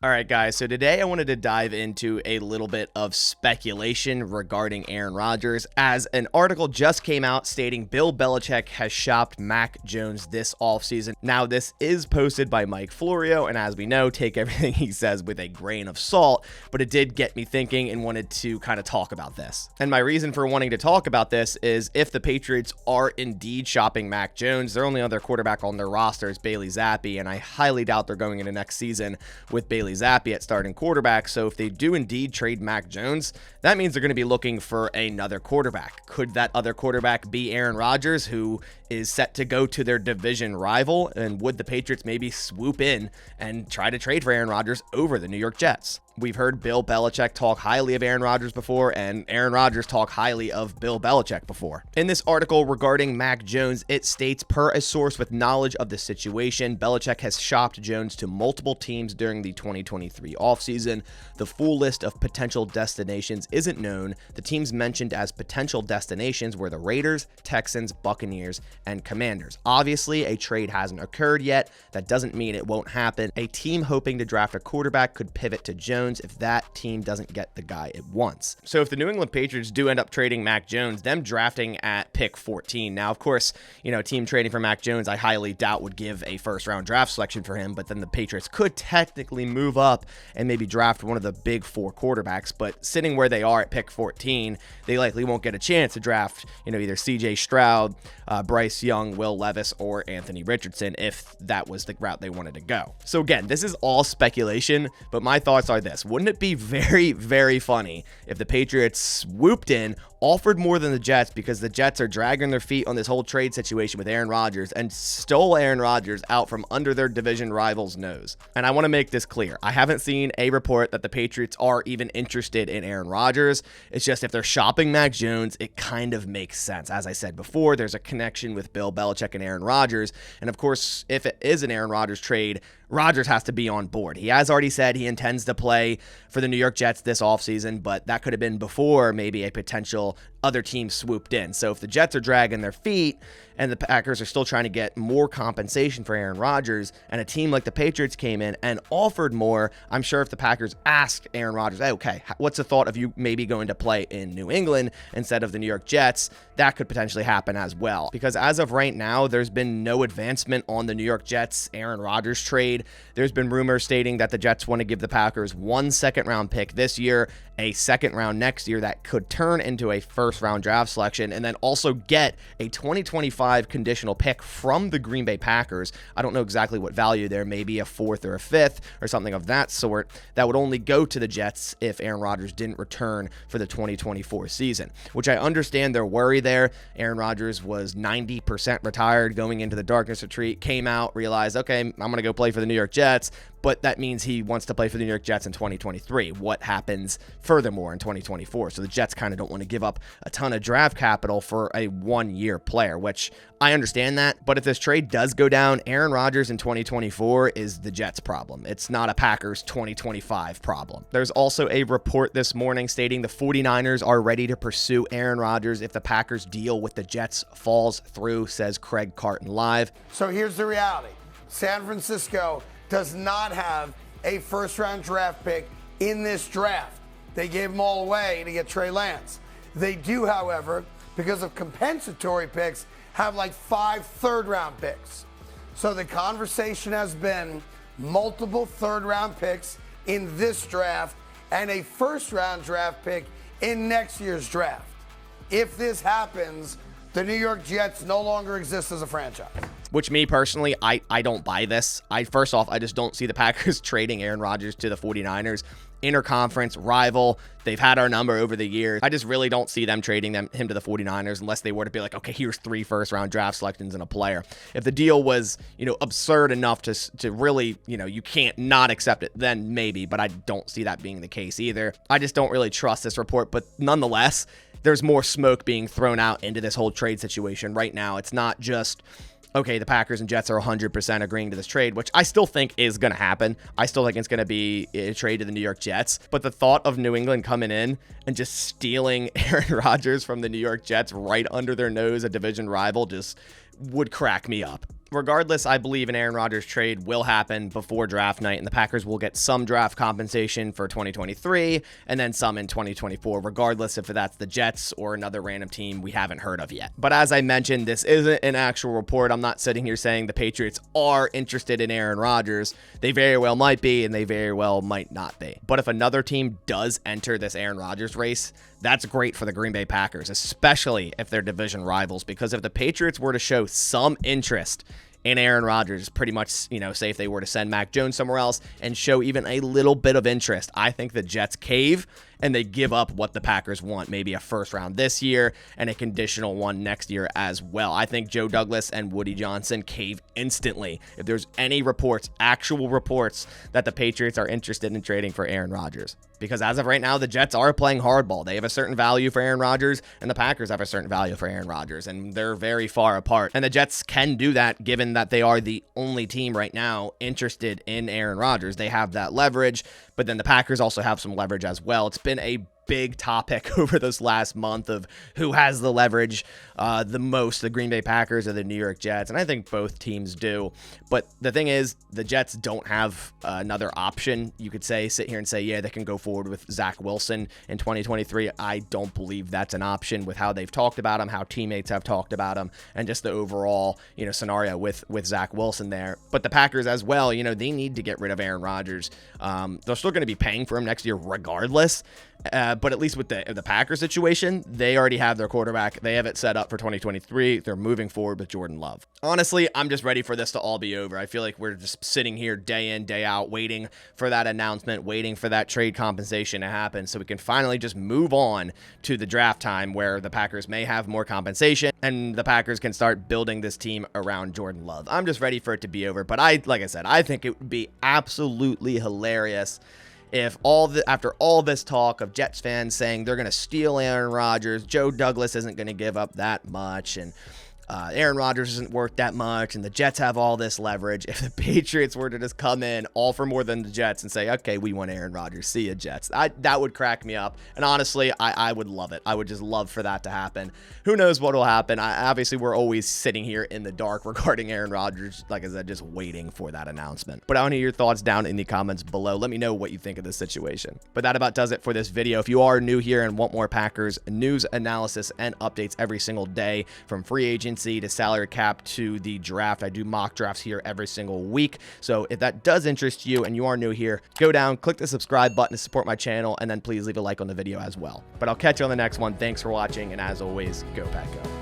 All right, guys, so today I wanted to dive into a little bit of speculation regarding Aaron Rodgers, as an article just came out stating Bill Belichick has shopped Mac Jones this offseason. Now, this is posted by Mike Florio, and as we know, take everything he says with a grain of salt, but it did get me thinking and wanted to kind of talk about this. And my reason for wanting to talk about this is if the Patriots are indeed shopping Mac Jones, their only other quarterback on their roster is Bailey Zappi, and I highly doubt they're going into next season with Bailey Zappi at starting quarterback. So if they do indeed trade Mac Jones, that means they're going to be looking for another quarterback. Could that other quarterback be Aaron Rodgers, who is set to go to their division rival? And would the Patriots maybe swoop in and try to trade for Aaron Rodgers over the New York Jets? We've heard Bill Belichick talk highly of Aaron Rodgers before, and Aaron Rodgers talk highly of Bill Belichick before. In this article regarding Mac Jones, it states, per a source with knowledge of the situation, Belichick has shopped Jones to multiple teams during the 2023 offseason. The full list of potential destinations isn't known. The teams mentioned as potential destinations were the Raiders, Texans, Buccaneers, and Commanders. Obviously, a trade hasn't occurred yet. That doesn't mean it won't happen. A team hoping to draft a quarterback could pivot to Jones if that team doesn't get the guy it wants. So if the New England Patriots do end up trading Mac Jones, them drafting at pick 14. Now, of course, a team trading for Mac Jones, I highly doubt would give a first round draft selection for him, but then the Patriots could technically move up and maybe draft one of the big four quarterbacks. But sitting where they are at pick 14, they likely won't get a chance to draft, either CJ Stroud, Bryce Young, Will Levis, or Anthony Richardson if that was the route they wanted to go. So again, this is all speculation, but my thoughts are this. Wouldn't it be very, very funny if the Patriots swooped in, offered more than the Jets, because the Jets are dragging their feet on this whole trade situation with Aaron Rodgers, and stole Aaron Rodgers out from under their division rival's nose? And I want to make this clear. I haven't seen a report that the Patriots are even interested in Aaron Rodgers. It's just if they're shopping Mac Jones, it kind of makes sense. As I said before, there's a connection with Bill Belichick and Aaron Rodgers. And of course, if it is an Aaron Rodgers trade, Rodgers has to be on board. He has already said he intends to play for the New York Jets this offseason, but that could have been before maybe a potential other team swooped in. So if the Jets are dragging their feet and the Packers are still trying to get more compensation for Aaron Rodgers, and a team like the Patriots came in and offered more, I'm sure if the Packers ask Aaron Rodgers, hey, okay, what's the thought of you maybe going to play in New England instead of the New York Jets? That could potentially happen as well. Because as of right now, there's been no advancement on the New York Jets Aaron Rodgers trade. There's been rumors stating that the Jets want to give the Packers 1 second-round pick this year, a second round next year that could turn into a first-round draft selection, and then also get a 2025 conditional pick from the Green Bay Packers. I don't know exactly what value there, maybe a fourth or a fifth or something of that sort, that would only go to the Jets if Aaron Rodgers didn't return for the 2024 season, which I understand their worry there. Aaron Rodgers was 90% retired going into the darkness retreat, came out, realized, okay, I'm going to go play for the New York Jets, but that means he wants to play for the New York Jets in 2023. What happens furthermore in 2024? So the Jets kind of don't want to give up a ton of draft capital for a one-year player, which I understand that. But if this trade does go down, Aaron Rodgers in 2024 is the Jets' problem. It's not a Packers 2025 problem. There's also a report this morning stating the 49ers are ready to pursue Aaron Rodgers if the Packers deal with the Jets falls through, says Craig Carton Live. So here's the reality. San Francisco does not have a first-round draft pick in this draft. They gave them all away to get Trey Lance. They do, however, because of compensatory picks, have like 5 third-round picks. So the conversation has been multiple third-round picks in this draft and a first-round draft pick in next year's draft. If this happens, the New York Jets no longer exist as a franchise. Which, me personally, I don't buy this. First off, I just don't see the Packers trading Aaron Rodgers to the 49ers. Interconference rival. They've had our number over the years. I just really don't see them trading him to the 49ers unless they were to be like, okay, here's 3 first-round draft selections and a player. If the deal was, absurd enough to really, you can't not accept it, then maybe, but I don't see that being the case either. I just don't really trust this report, but nonetheless, there's more smoke being thrown out into this whole trade situation right now. It's not just, okay, the Packers and Jets are 100% agreeing to this trade, which I still think is going to happen. I still think it's going to be a trade to the New York Jets. But the thought of New England coming in and just stealing Aaron Rodgers from the New York Jets right under their nose, a division rival, just would crack me up. regardless, I believe an Aaron Rodgers trade will happen before draft night, and the Packers will get some draft compensation for 2023 and then some in 2024, regardless if that's the Jets or another random team we haven't heard of yet. But as I mentioned, this isn't an actual report. I'm not sitting here saying the Patriots are interested in Aaron Rodgers. They very well might be, and they very well might not be. But if another team does enter this Aaron Rodgers race, that's great for the Green Bay Packers, especially if they're division rivals, because if the Patriots were to show some interest in Aaron Rodgers, pretty much, say if they were to send Mac Jones somewhere else and show even a little bit of interest, I think the Jets cave and they give up what the Packers want, maybe a first round this year and a conditional one next year as well. I think Joe Douglas and Woody Johnson cave instantly if there's any reports, actual reports, that the Patriots are interested in trading for Aaron Rodgers. Because as of right now, the Jets are playing hardball. They have a certain value for Aaron Rodgers, and the Packers have a certain value for Aaron Rodgers, and they're very far apart. And the Jets can do that given that they are the only team right now interested in Aaron Rodgers. They have that leverage, but then the Packers also have some leverage as well. It's been a big topic over this last month of who has the leverage the most, the Green Bay Packers or the New York Jets, and I think both teams do. But the thing is, the Jets don't have another option. You could sit here and say, yeah, they can go forward with Zach Wilson in 2023. I don't believe that's an option with how they've talked about him, how teammates have talked about him, and just the overall scenario with Zach Wilson there. But the Packers as well, they need to get rid of Aaron Rodgers. They're still going to be paying for him next year regardless. But at least with the Packers situation, they already have their quarterback. They have it set up for 2023. They're moving forward with Jordan Love. Honestly, I'm just ready for this to all be over. I feel like we're just sitting here day in, day out, waiting for that announcement, waiting for that trade compensation to happen so we can finally just move on to the draft time where the Packers may have more compensation and the Packers can start building this team around Jordan Love. I'm just ready for it to be over. But like I said, I think it would be absolutely hilarious if after all this talk of Jets fans saying they're going to steal Aaron Rodgers, Joe Douglas isn't going to give up that much, and Aaron Rodgers isn't worth that much, and the Jets have all this leverage. If the Patriots were to just come in all for more than the Jets and say, okay, we want Aaron Rodgers, see ya, Jets, that would crack me up. And honestly, I would love it. I would just love for that to happen. Who knows what will happen? Obviously, we're always sitting here in the dark regarding Aaron Rodgers, like I said, just waiting for that announcement. But I want to hear your thoughts down in the comments below. Let me know what you think of this situation. But that about does it for this video. If you are new here and want more Packers news, analysis, and updates every single day, from free agency to salary cap to the draft, I do mock drafts here every single week. So if that does interest you and you are new here, go down, click the subscribe button to support my channel, and then please leave a like on the video as well. But I'll catch you on the next one. Thanks for watching, and as always, go Pack Go.